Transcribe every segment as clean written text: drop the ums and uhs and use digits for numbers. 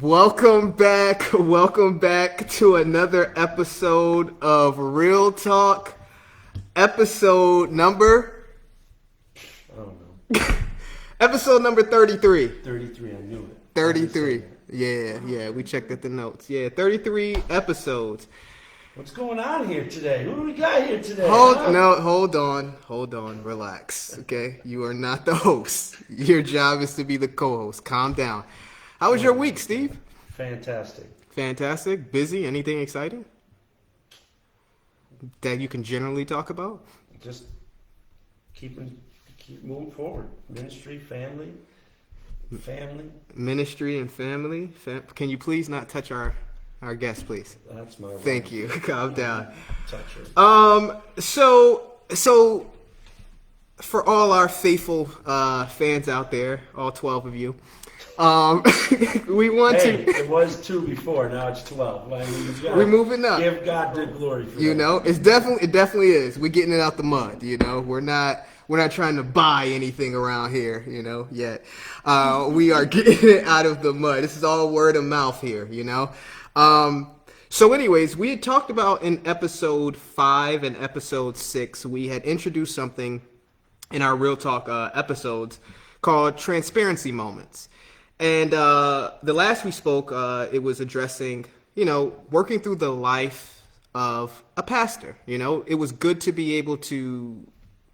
Welcome back to another episode of Reeeal Talk, episode number, I don't know. episode number 33. 33, I knew it. 33, yeah, we checked at the notes. Yeah, 33 episodes. What's going on here today? Who do we got here today? Hold on, relax, okay? You are not the host. Your job is to be the co-host. Calm down. How was your week, Steve? Fantastic. Busy? Anything exciting that you can generally talk about? Just keep moving forward. Ministry, family. Ministry and family. Can you please not touch our guest, please? That's my Thank you. Calm down. Touch her. So for all our faithful fans out there, all 12 of you, we want to. It was 2 before. Now it's 12. We're moving up. Give God the glory for you that. know, it definitely is. We're getting it out the mud. You know, we're not trying to buy anything around here. You know, yet we are getting it out of the mud. This is all word of mouth here. You know. So, anyways, we had talked about in episode 5 and episode 6. We had introduced something in our Reeeal Talk episodes called transparency moments. And the last we spoke, it was addressing, working through the life of a pastor. It was good to be able to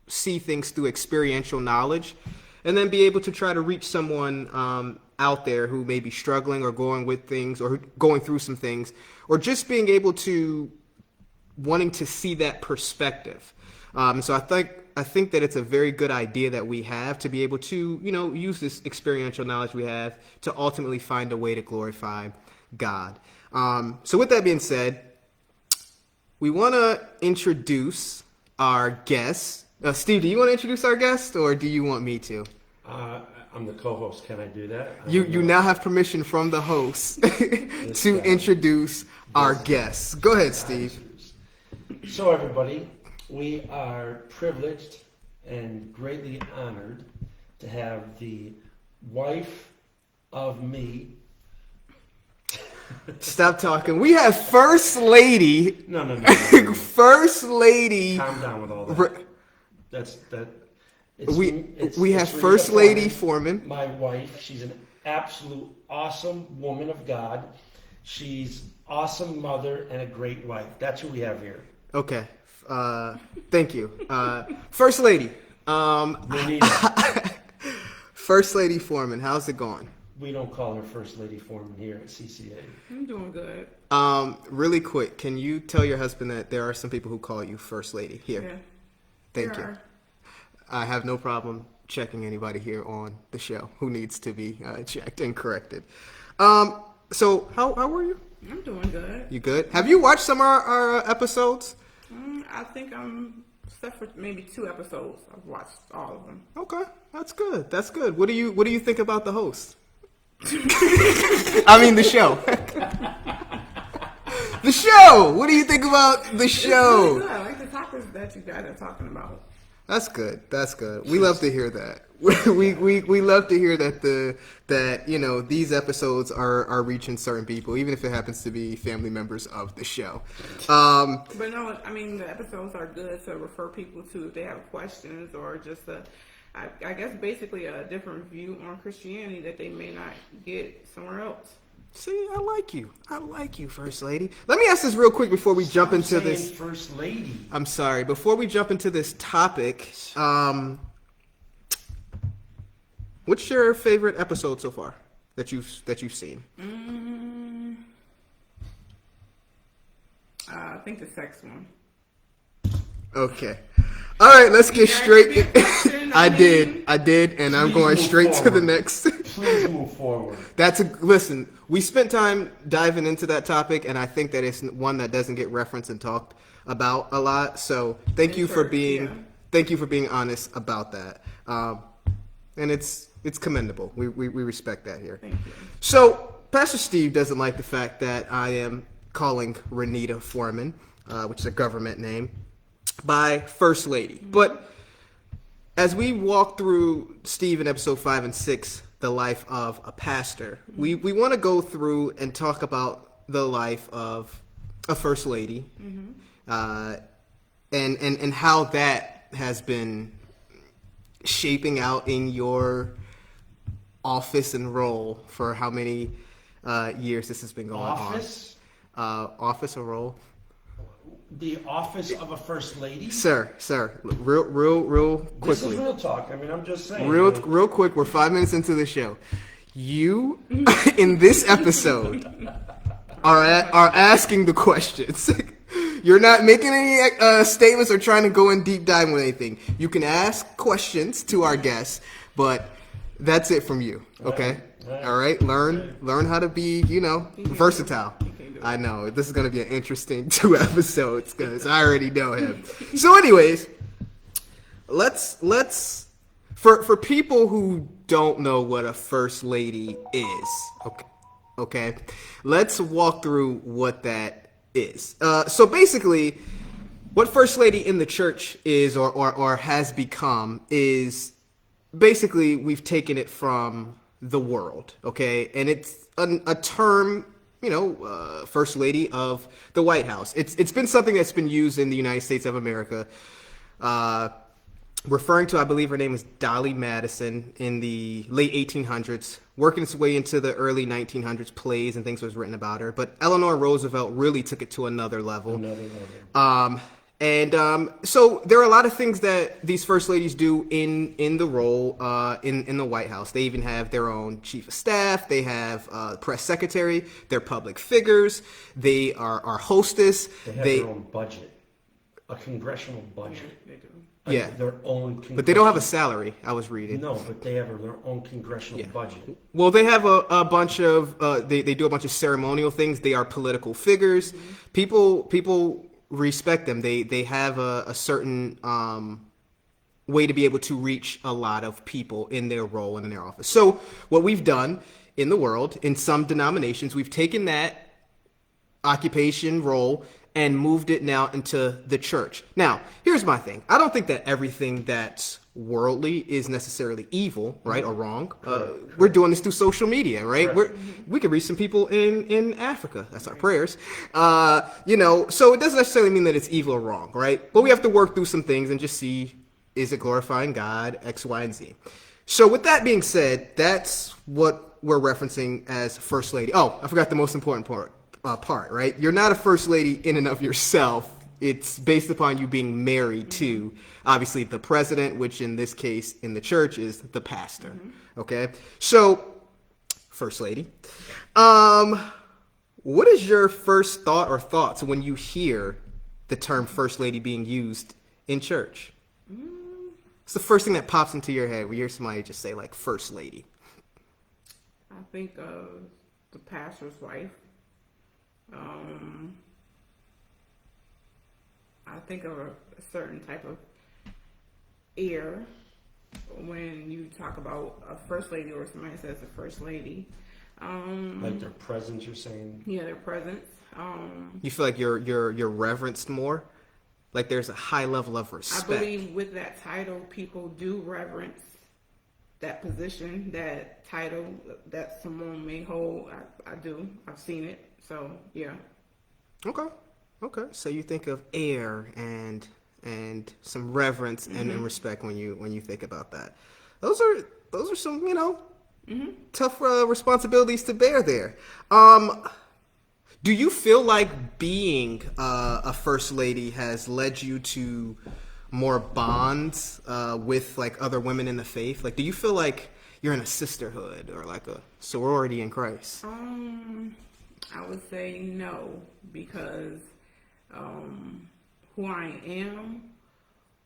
see things through experiential knowledge and then be able to try to reach someone out there who may be struggling or going with things or going through some things, or just being able to wanting to see that perspective. So I think that it's a very good idea that we have to be able to, use this experiential knowledge we have to ultimately find a way to glorify God. So with that being said, we want to introduce our guest. Steve, do you want to introduce our guest, or do you want me to? I'm the co-host. Can I do that? You now have permission from the host to introduce our guest. Go ahead, Steve. So everybody, we are privileged and greatly honored to have the wife of me. Stop talking. We have First Lady. No. First Lady. Calm down with all that. We have First Lady Foreman. My wife. She's an absolute awesome woman of God. She's awesome mother and a great wife. That's who we have here. Okay. Thank you. First Lady. First Lady Foreman, how's it going? We don't call her First Lady Foreman here at CCA. I'm doing good. Really quick, can you tell your husband that there are some people who call you First Lady here? Yeah. Thank you. I have no problem checking anybody here on the show who needs to be checked and corrected. So how were you? I'm doing good. You good? Have you watched some of our episodes? I think except for maybe 2 episodes. I've watched all of them. Okay, that's good. What do you think about the host? I mean the show. The show. What do you think about the show? It's really good. I like the topics that you guys are talking about. That's good. We love to hear that. We love to hear that these episodes are reaching certain people, even if it happens to be family members of the show. But no, I mean the episodes are good to refer people to if they have questions or just I guess basically a different view on Christianity that they may not get somewhere else. See, I like you, First Lady. Let me ask this real quick before we jump into this. First Lady. I'm sorry. Before we jump into this topic, what's your favorite episode so far that you've seen? I think the sex one. Okay. All right, let's get straight. I did, and I'm going straight to the next. Please move forward. Listen, we spent time diving into that topic, and I think that it's one that doesn't get referenced and talked about a lot. So thank you for being honest about that. And it's commendable. We respect that here. Thank you. So Pastor Steve doesn't like the fact that I am calling Reeeal Foreman, which is a government name, by First Lady. But as we walk through Steve in episode 5 and 6, the life of a pastor, we want to go through and talk about the life of a first lady, and how that has been shaping out in your office and role for how many years this has been going Office? on. Office or role? The office of a first lady? Sir, real quickly. This is real talk. I mean, I'm just saying. Real quick, we're 5 minutes into the show. You, in this episode, are asking the questions. You're not making any statements or trying to go in deep dive with anything. You can ask questions to our guests, but that's it from you, okay? All right? Learn how to be, versatile. I know. This is going to be an interesting 2 episodes because I already know him. So anyways, let's for people who don't know what a first lady is, okay? Let's walk through what that is. So basically, what first lady in the church is or has become is basically we've taken it from the world, okay? And it's a term, first lady of the White House. It's been something that's been used in the United States of America, referring to, I believe her name is Dolly Madison, in the late 1800s, working its way into the early 1900s. Plays and things was written about her, but Eleanor Roosevelt really took it to another level. So there are a lot of things that these first ladies do in the role in the White House. They even have their own chief of staff. They have press secretary. They're public figures. They are hostess. They have their own budget, a congressional budget. They do. Yeah, their own. But they don't have a salary. I was reading. No, but they have their own congressional budget. Well, they have a bunch of they do a bunch of ceremonial things. They are political figures. People respect them. They have a certain way to be able to reach a lot of people in their role and in their office. So what we've done in the world, in some denominations, we've taken that occupation role and moved it now into the church. Now, here's my thing. I don't think that everything that's worldly is necessarily evil, right, or wrong. We're doing this through social media, right? We could reach some people in Africa. That's our prayers. So it doesn't necessarily mean that it's evil or wrong, right? But we have to work through some things and just see, is it glorifying God, X, Y, and Z. So with that being said, that's what we're referencing as first lady. Oh, I forgot the most important part, right? You're not a first lady in and of yourself. It's based upon you being married to, obviously, the president, which in this case in the church is the pastor. Okay? So, first lady, what is your first thought or thoughts when you hear the term first lady being used in church? It's the first thing that pops into your head when you hear somebody just say, like, first lady. I think of the pastor's wife. I think of a certain type of air when you talk about a first lady or somebody says a first lady. Like their presence, you're saying? Yeah, their presence. You feel like you're reverenced more? Like there's a high level of respect. I believe with that title, people do reverence that position, that title that someone may hold. I do. I've seen it. So, yeah. Okay. So you think of air and some reverence and respect when you think about that. Those are some tough responsibilities to bear there. Do you feel like being a first lady has led you to more bonds with like other women in the faith? Like, do you feel like you're in a sisterhood or like a sorority in Christ? I would say no, because who I am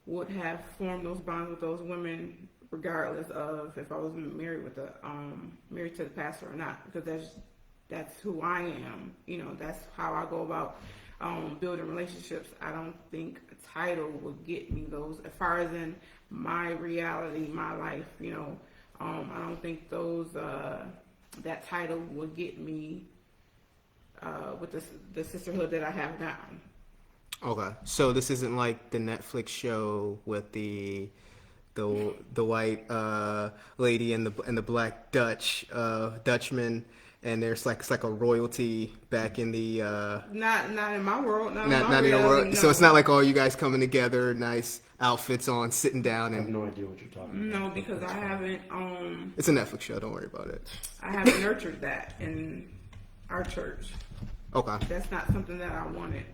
would have formed those bonds with those women regardless of if I was married to the pastor or not, because that's who I am. That's how I go about building relationships. I don't think a title would get me those, as far as in my reality, my life. I don't think that title would get me with the sisterhood that I have now. Okay, so this isn't like the Netflix show with the the white lady and the black Dutchman, and there's like it's like a royalty back in the Not in my world. Not not in your reality, world. no. So it's not like all you guys coming together, nice outfits on, sitting down, I have and no idea what you're talking about. No, because I haven't. it's a Netflix show. Don't worry about it. I haven't nurtured that in our church. Okay. That's not something that I wanted.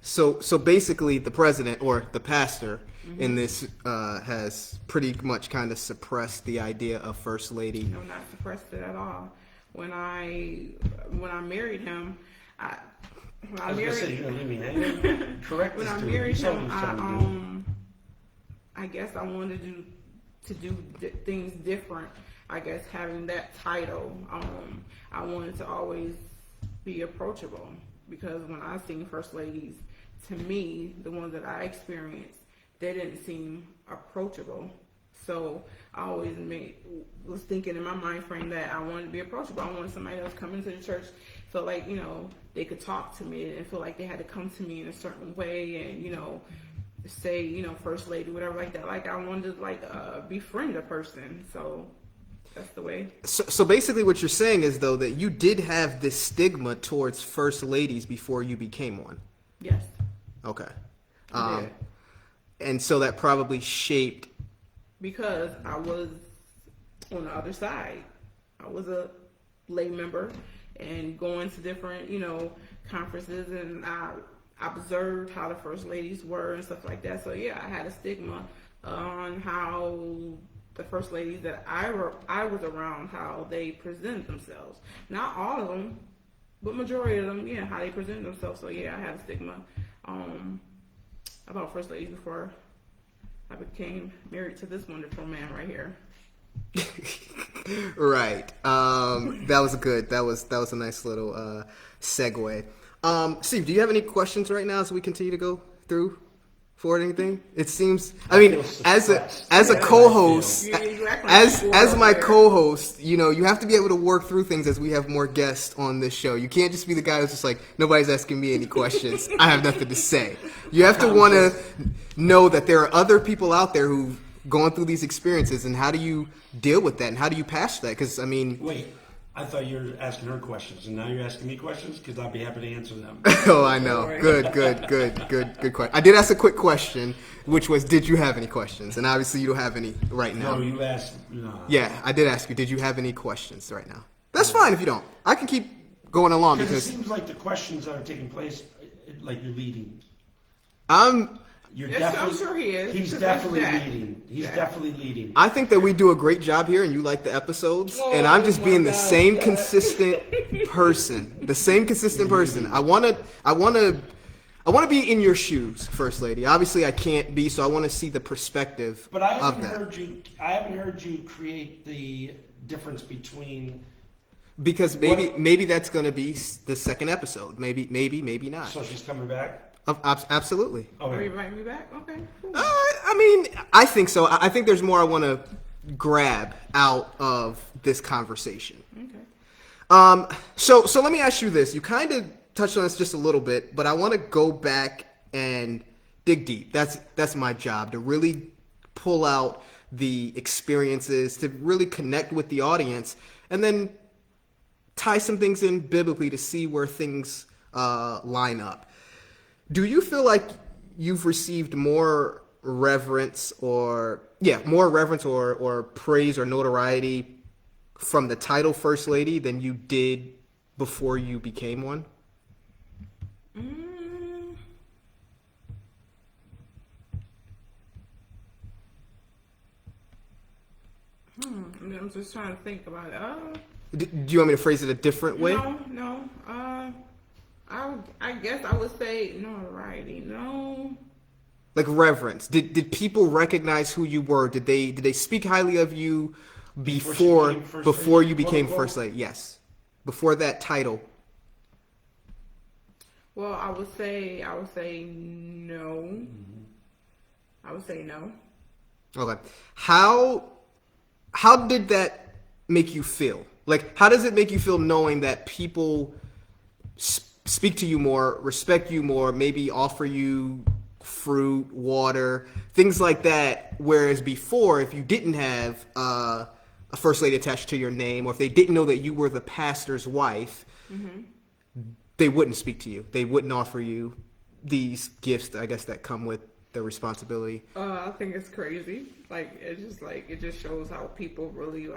So basically, the president or the pastor in this has pretty much kind of suppressed the idea of first lady. No, not suppressed it at all. When I married him, I was gonna say you're gonna leave me hanging. Correct. when this I dude. married You saw him, what he's trying to do. I guess I wanted to do things different. I guess having that title, I wanted to always be approachable, because when I seen first ladies, to me, the ones that I experienced, they didn't seem approachable. So I always was thinking in my mind frame that I wanted to be approachable. I wanted somebody else coming to the church, feel like, they could talk to me and feel like they had to come to me in a certain way and, say, first lady, whatever like that. Like I wanted to befriend a person. So that's the way. So basically, what you're saying is though that you did have this stigma towards first ladies before you became one. Yes. Okay. I did. And so that probably shaped. Because I was on the other side. I was a lay member and going to different, conferences, and I observed how the first ladies were and stuff like that. So yeah, I had a stigma on how the first ladies that I was around, how they presented themselves. Not all of them, but majority of them, yeah, how they presented themselves. So yeah, I had a stigma about first ladies before I became married to this wonderful man right here. Right. That was a nice little segue. Steve, do you have any questions right now as we continue to go through forward anything? It seems, I mean, as a co-host, as my co-host, you have to be able to work through things as we have more guests on this show. You can't just be the guy who's just like, nobody's asking me any questions. I have nothing to say. You have to want to know that there are other people out there who've gone through these experiences, and how do you deal with that, and how do you pass that? Because, I mean... Wait, I thought you were asking her questions, and now you're asking me questions? Because I'll be happy to answer them. Oh, I know. Good question. I did ask a quick question, which was, did you have any questions? And obviously you don't have any right now. No, you asked... No. Yeah, I did ask you, did you have any questions right now? That's fine if you don't. I can keep going along Because because... it seems like the questions that are taking place, like you're leading. You're Yes, definitely, I'm sure he is. He's Because definitely that's Jack. leading. He's definitely leading. I think that we do a great job here and you like the episodes, and I'm just my being the God. same consistent person. The same consistent person. I want to be in your shoes, First Lady. Obviously I can't be, so I want to see the perspective But I of haven't that. heard you create the difference between. Because maybe that's going to be the second episode. Maybe not. So she's coming back. Absolutely. Oh, Are you inviting me back? Okay. Cool. I mean, I think so. I think there's more I want to grab out of this conversation. Okay. So let me ask you this. You kind of touched on this just a little bit, but I want to go back and dig deep. That's my job, to really pull out the experiences, to really connect with the audience, and then tie some things in biblically to see where things line up. Do you feel like you've received more reverence or praise or notoriety from the title First Lady than you did before you became one? I'm just trying to think about it. Do you want me to phrase it a different way? No. I guess I would say notoriety. No. Like reverence. Did people recognize who you were? Did they speak highly of you before you became First Lady? Yes. Before that title. Well, I would say no. I would say no. Okay. How did that make you feel? Like, how does it make you feel knowing that people speak to you more, respect you more, maybe offer you fruit, water, things like that. Whereas before, if you didn't have a first lady attached to your name, or if they didn't know that you were the pastor's wife, they wouldn't speak to you. They wouldn't offer you these gifts, I guess, that come with the responsibility. I think it's crazy. It just shows how people really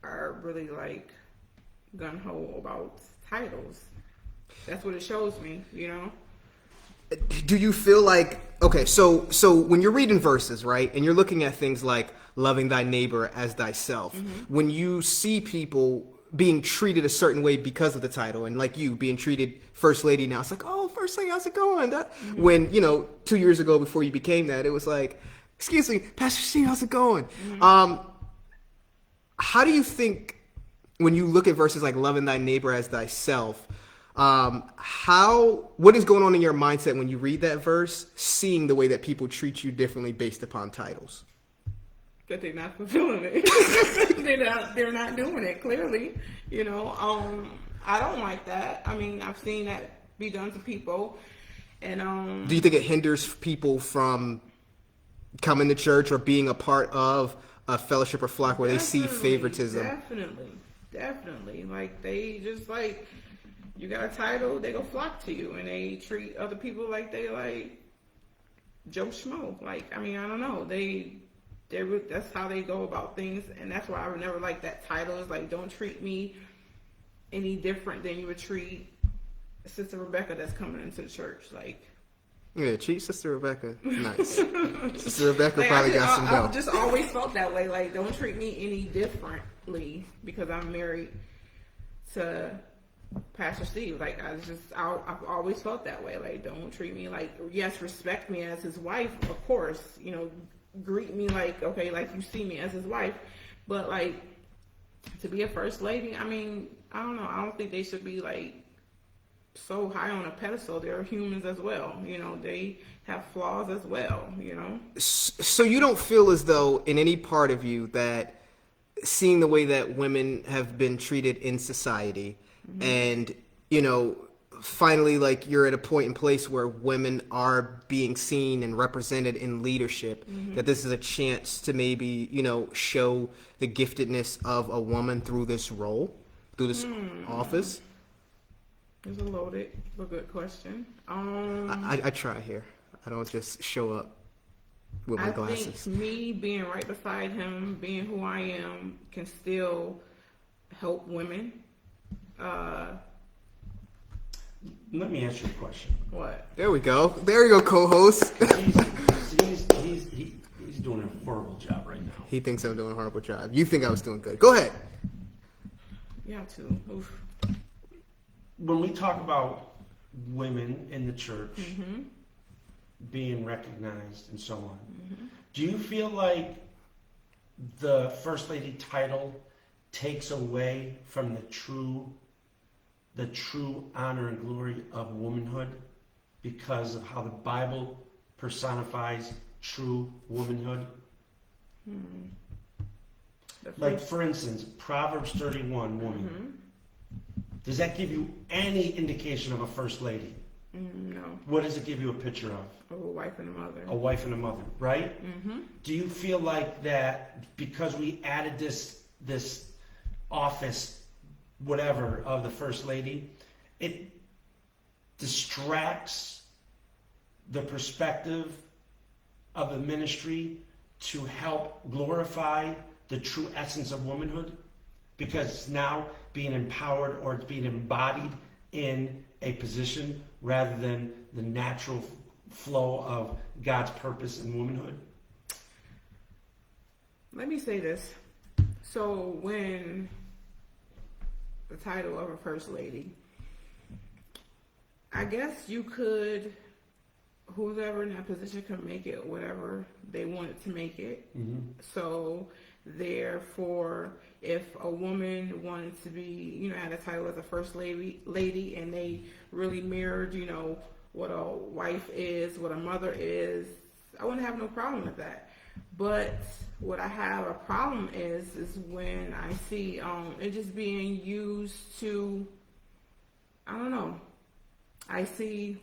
are really gun ho about titles. That's what it shows me, Do you feel like, okay, so when you're reading verses, right, and you're looking at things like loving thy neighbor as thyself, when you see people being treated a certain way because of the title, and like you being treated first lady now, it's like, oh, first lady, how's it going? When 2 years ago before you became that, it was like, excuse me, Pastor Steve, how's it going? How do you think, when you look at verses like loving thy neighbor as thyself, what is going on in your mindset when you read that verse, seeing the way that people treat you differently based upon titles? That they're not fulfilling it. They're not doing it, clearly. I don't like that. I mean, I've seen that be done to people. And do you think it hinders people from coming to church or being a part of a fellowship or flock where they see favoritism? Definitely. They just you got a title, they go flock to you, and they treat other people like they Joe Schmo. I don't know. That's how they go about things, and that's why I would never like that title. Is don't treat me any different than you would treat Sister Rebecca that's coming into the church. Yeah, treat Sister Rebecca nice. Sister Rebecca probably got some dough. I've just always felt that way. Don't treat me any differently because I'm married to Pastor Steve. I've always felt that way. Don't treat me yes, respect me as his wife, of course. Greet me like you see me as his wife, but to be a first lady, I mean, I don't know. I don't think they should be so high on a pedestal. They're humans as well. They have flaws as well. So you don't feel as though in any part of you that seeing the way that women have been treated in society, and finally you're at a point in place where women are being seen and represented in leadership, that this is a chance to maybe show the giftedness of a woman through this role, through this office? It's a good question. I try here. I don't just show up with my glasses. I think me being right beside him, being who I am, can still help women. Let me ask you a question. What? There we go, co-host. He's doing a horrible job right now. He thinks I'm doing a horrible job. You think I was doing good. Go ahead. Yeah, too. Oof. When we talk about women in the church being recognized and so on, do you feel like the First Lady title takes away from the true honor and glory of womanhood because of how the Bible personifies true womanhood? For instance, Proverbs 31, woman. Does that give you any indication of a first lady? No. What does it give you a picture of? A wife and a mother. A wife and a mother, right? Do you feel like that because we added this office, whatever, of the first lady, it distracts the perspective of the ministry to help glorify the true essence of womanhood? Because it's now being empowered or it's being embodied in a position rather than the natural flow of God's purpose in womanhood? Let me say this. So when the title of a first lady, I guess whoever in that position could make it whatever they wanted to make it. So therefore, if a woman wanted to be, had a title as a first lady and they really mirrored, what a wife is, what a mother is, I wouldn't have no problem with that. But what I have a problem is when I see it just being used to, I don't know. I see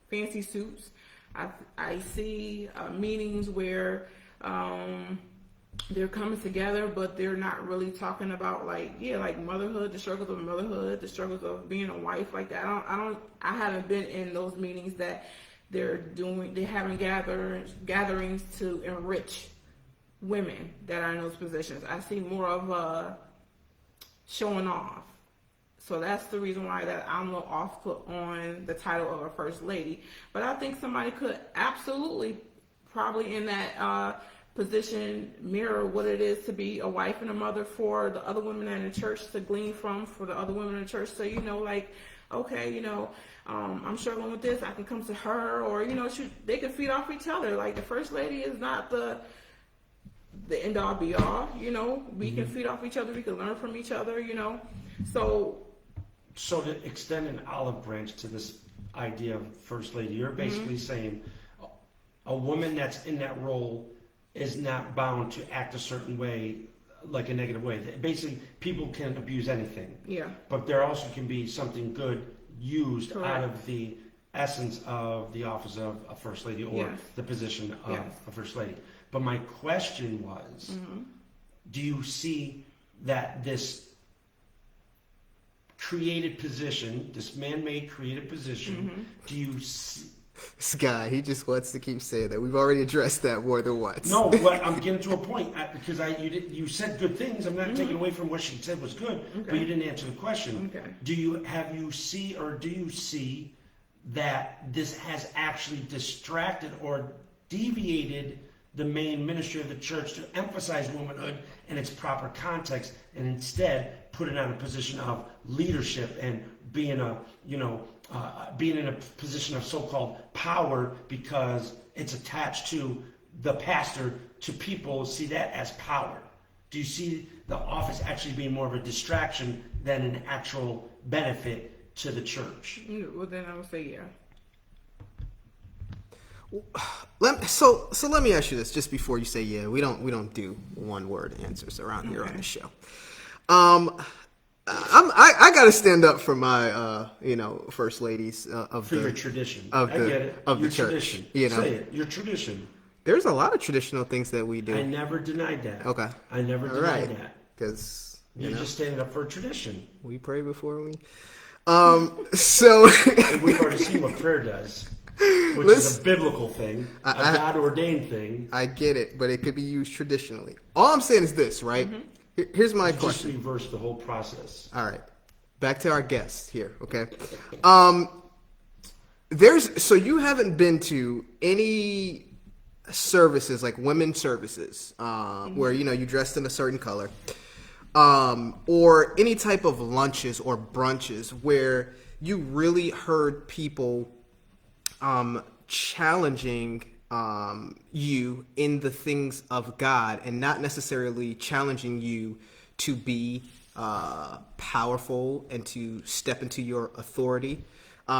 fancy suits. I see meetings where they're coming together, but they're not really talking about like motherhood, the struggles of motherhood, the struggles of being a wife. Like that, I haven't been in those meetings that they're having gatherings to enrich women that are in those positions. I see more of a showing off. So that's the reason why that I'm a little off put on the title of a first lady. But I think somebody could absolutely, probably in that position, mirror what it is to be a wife and a mother for the other women in the church to glean from, for the other women in the church. So, like, okay, I'm struggling with this. I can come to her, or, they can feed off each other. Like, the first lady is not the end all be all, we can feed off each other. We can learn from each other, So to extend an olive branch to this idea of first lady, you're basically saying a woman that's in that role is not bound to act a certain way, like a negative way. Basically, people can abuse anything. Yeah. But there also can be something good used Correct. out of the essence of the office of a first lady, or Yes. the position of Yes. a first lady. But my question was, do you see that this created position, this man-made created position, do you see? This guy, he just wants to keep saying that. We've already addressed that more than once. No, but I'm getting to a point because you said good things. I'm not taking away from what she said was good, but you didn't answer the question. Okay. Do you see that this has actually distracted or deviated the main ministry of the church to emphasize womanhood in its proper context, and instead put it on a position of leadership and being in a position of so-called power, because it's attached to the pastor, to people see that as power? Do you see the office actually being more of a distraction than an actual benefit to the church? Well, then I would say yeah. So let me ask you this, just before you say yeah. We don't do one word answers around here on the show. I gotta stand up for my first ladies of Your tradition. of I the get it. of Your the church. tradition. Say it. Your tradition. There's a lot of traditional things that we do. I never denied that. Okay. I never All denied right. that. Because You're just standing up for a tradition. we pray before we. So And we've already seen what prayer does, which is a biblical thing, a God-ordained thing. I get it, but it could be used traditionally. All I'm saying is this, right? Here's my Just question. reverse the whole process. All right. Back to our guest here, okay? So you haven't been to any services, like women's services, where, you dressed in a certain color, or any type of lunches or brunches where you really heard people challenging you in the things of God, and not necessarily challenging you to be powerful and to step into your authority. Do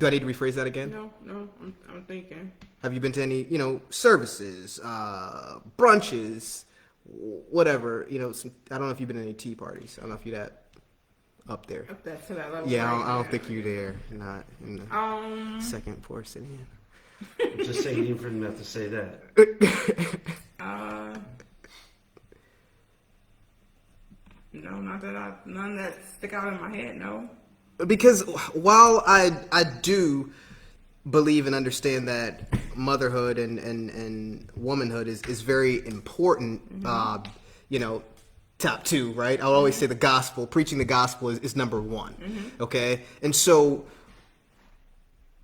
I need to rephrase that again? No, I'm thinking. Have you been to any, services, brunches, whatever? I don't know if you've been to any tea parties. I don't know if you're that up there. Up that to that level. Yeah, right I don't now. think you're there. Not in the second floor sitting I'm just saying, you didn't have to say that. No, none that stick out in my head. No. in. Because while I do believe and understand that motherhood and womanhood is very important, top two, right? I'll always say the gospel, preaching the gospel is number one. Okay. And so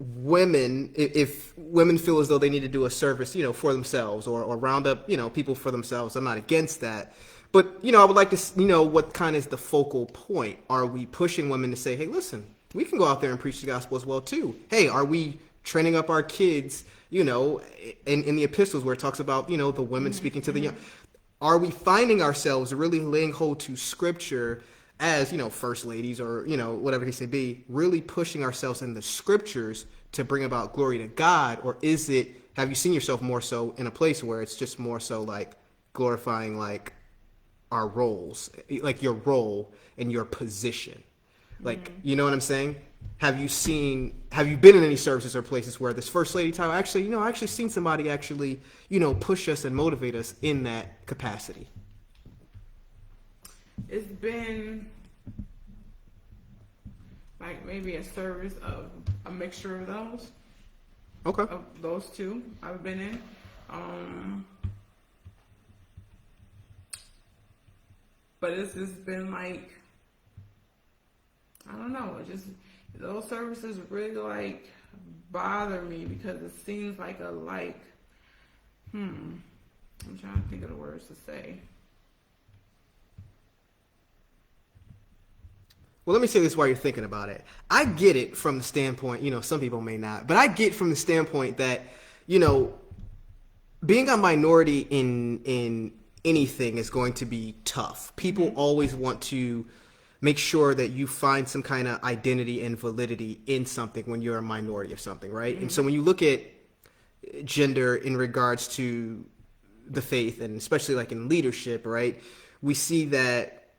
if women feel as though they need to do a service, for themselves, or round up, people for themselves, I'm not against that. But, I would like to, what kind of is the focal point? Are we pushing women to say, hey, listen, we can go out there and preach the gospel as well, too? Hey, are we training up our kids, in the epistles where it talks about, the women speaking to the young? Are we finding ourselves really laying hold to scripture as, first ladies, or, whatever they say be, really pushing ourselves in the scriptures to bring about glory to God? Or have you seen yourself more so in a place where it's just more so like glorifying like our roles, like your role and your position? Like, you know what I'm saying? have you been in any services or places where this first lady time actually, I actually seen somebody actually, push us and motivate us in that capacity? It's been like maybe a service of a mixture of those. Okay. Of those two I've been in. But it's just been like, I don't know, it just, those services really like bother me because it seems like I'm trying to think of the words to say. Well, let me say this while you're thinking about it. I get it from the standpoint, some people may not, but I get from the standpoint that, being a minority in anything is going to be tough. People always want to make sure that you find some kind of identity and validity in something when you're a minority of something, right? And so when you look at gender in regards to the faith, and especially like in leadership, right, we see that,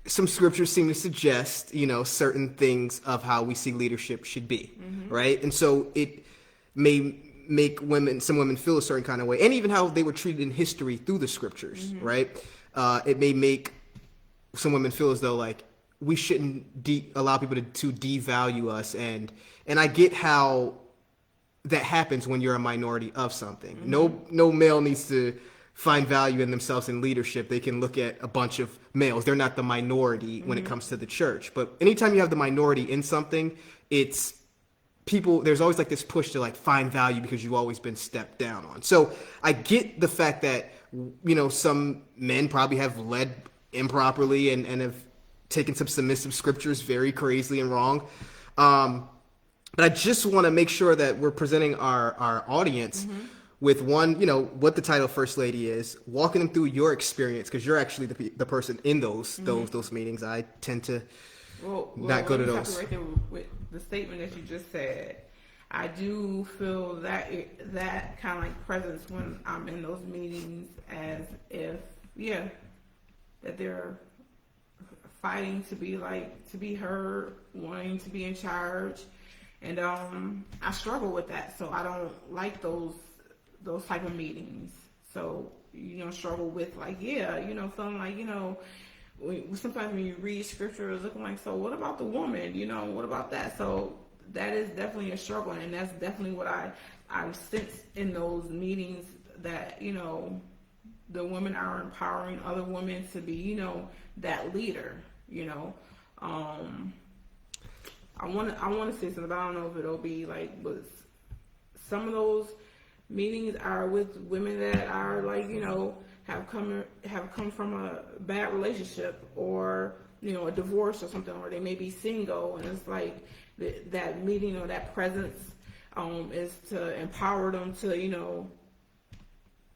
some scriptures seem to suggest, certain things of how we see leadership should be, right? And so it may make some women feel a certain kind of way, and even how they were treated in history through the scriptures, right? It may make some women feel as though like we shouldn't allow people to devalue us, and I get how that happens when you're a minority of something. No male needs to find value in themselves in leadership. They can look at a bunch of males. They're not the minority when it comes to the church. But anytime you have the minority in something, it's people, there's always like this push to like find value because you've always been stepped down on. So I get the fact that, some men probably have led improperly and have taken some submissive scriptures very crazily and wrong. But I just want to make sure that we're presenting our audience with one, what the title First Lady is, walking them through your experience, because you're actually the person in those meetings. I tend to not go to those. Right there with the statement that you just said, I do feel that that kind of like presence when I'm in those meetings, as if that they're fighting to be heard, wanting to be in charge, and I struggle with that. So I don't like those type of meetings. So struggle with feeling like sometimes when you read scripture, it's looking like, so what about the woman? What about that? So that is definitely a struggle, and that's definitely what I sense in those meetings, that the women are empowering other women to be that leader. I want to say something, but I don't know if it'll be like, but some of those meetings are with women that are like have come from a bad relationship, or a divorce or something, or they may be single, and it's like that meeting or that presence is to empower them to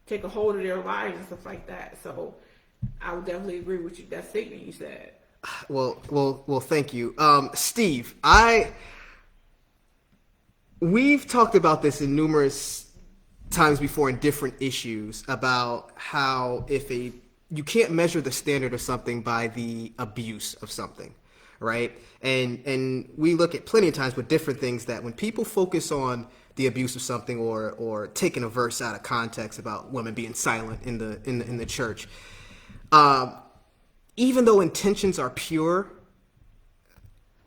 take a hold of their lives and stuff like that. So I would definitely agree with you, that statement you said. Well, thank you, Steve. We've talked about this in numerous times before in different issues about how you can't measure the standard of something by the abuse of something, right? And we look at plenty of times with different things that when people focus on the abuse of something, or taking a verse out of context about women being silent in the church, even though intentions are pure,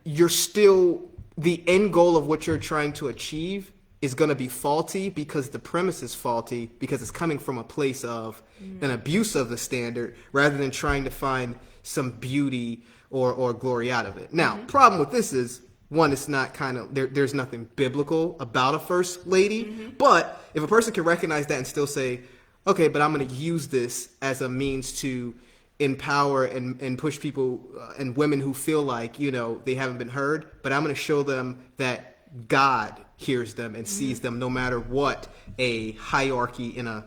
you're still, the end goal of what you're trying to achieve is going to be faulty, because the premise is faulty, because it's coming from a place of an abuse of the standard rather than trying to find some beauty or glory out of it. Now, problem with this is, one, it's not there's nothing biblical about a first lady, but if a person can recognize that and still say, okay, but I'm going to use this as a means to empower and push people and women who feel like, they haven't been heard, but I'm going to show them that God hears them and sees them, no matter what a hierarchy in a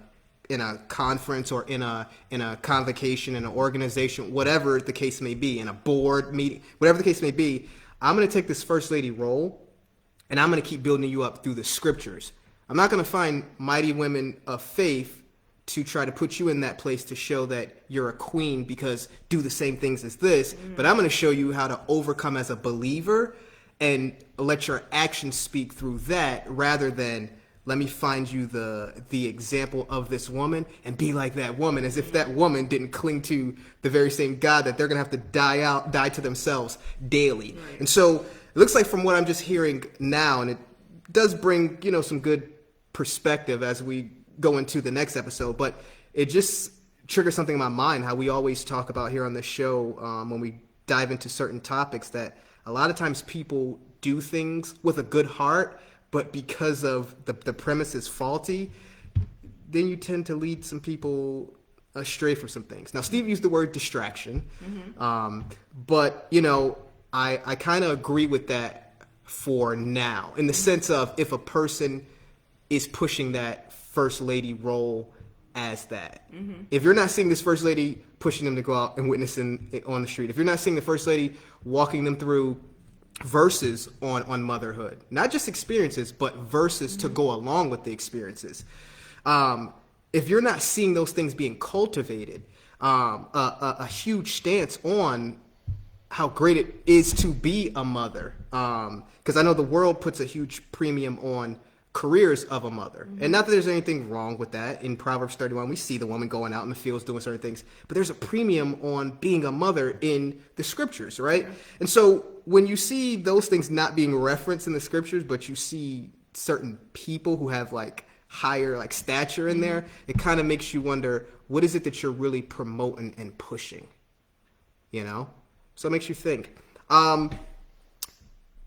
conference or in a convocation, in an organization, whatever the case may be, in a board meeting, whatever the case may be. I'm going to take this first lady role, and I'm going to keep building you up through the scriptures. I'm not going to find mighty women of faith to try to put you in that place to show that you're a queen because do the same things as this, but I'm going to show you how to overcome as a believer and let your actions speak through that rather than let me find you the example of this woman and be like that woman, as if that woman didn't cling to the very same God that they're going to have to die to themselves daily. Right. And so it looks like from what I'm just hearing now, and it does bring, some good perspective as we go into the next episode, but it just triggers something in my mind, how we always talk about here on this show when we dive into certain topics, that a lot of times people do things with a good heart, but because of the premise is faulty, then you tend to lead some people astray from some things. Now, Steve used the word distraction, but, I kind of agree with that for now, in the sense of if a person is pushing that first lady role as that. If you're not seeing this first lady pushing them to go out and witnessing on the street, if you're not seeing the first lady walking them through verses on motherhood, not just experiences, but verses to go along with the experiences. If you're not seeing those things being cultivated, a huge stance on how great it is to be a mother. Because I know the world puts a huge premium on careers of a mother. And not that there's anything wrong with that. In Proverbs 31, we see the woman going out in the fields doing certain things, but there's a premium on being a mother in the scriptures, right? And so when you see those things not being referenced in the scriptures, but you see certain people who have higher stature in there, it kind of makes you wonder, what is it that you're really promoting and pushing? So it makes you think.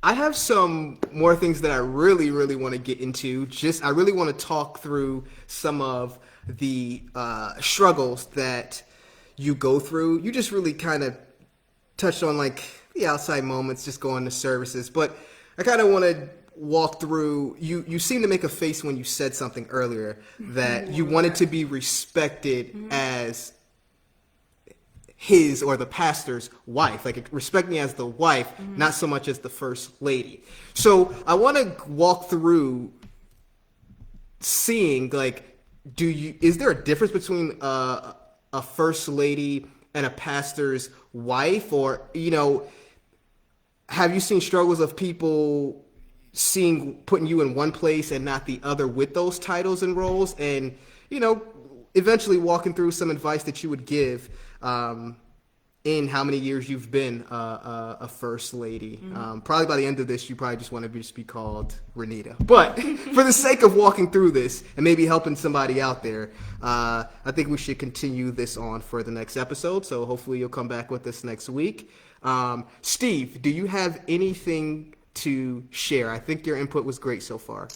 I have some more things that I really, really want to get into. I really want to talk through some of the struggles that you go through. You just really kind of touched on the outside moments, just going to services. But I kind of want to walk through, you seem to make a face when you said something earlier that you wanted to be respected as his or the pastor's wife, respect me as the wife, not so much as the first lady. So I want to walk through seeing is there a difference between a first lady and a pastor's wife, or have you seen struggles of people putting you in one place and not the other with those titles and roles, and eventually walking through some advice that you would give in how many years you've been a first lady. Probably by the end of this, you probably just want to be called Renita. But for the sake of walking through this and maybe helping somebody out there, I think we should continue this on for the next episode. So hopefully you'll come back with us next week. Steve, do you have anything to share? I think your input was great so far.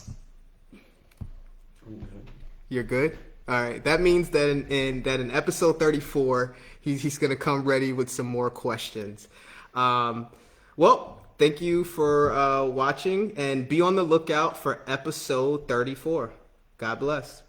You're good? All right. That means that in episode 34, he's going to come ready with some more questions. Well, thank you for watching, and be on the lookout for episode 34. God bless.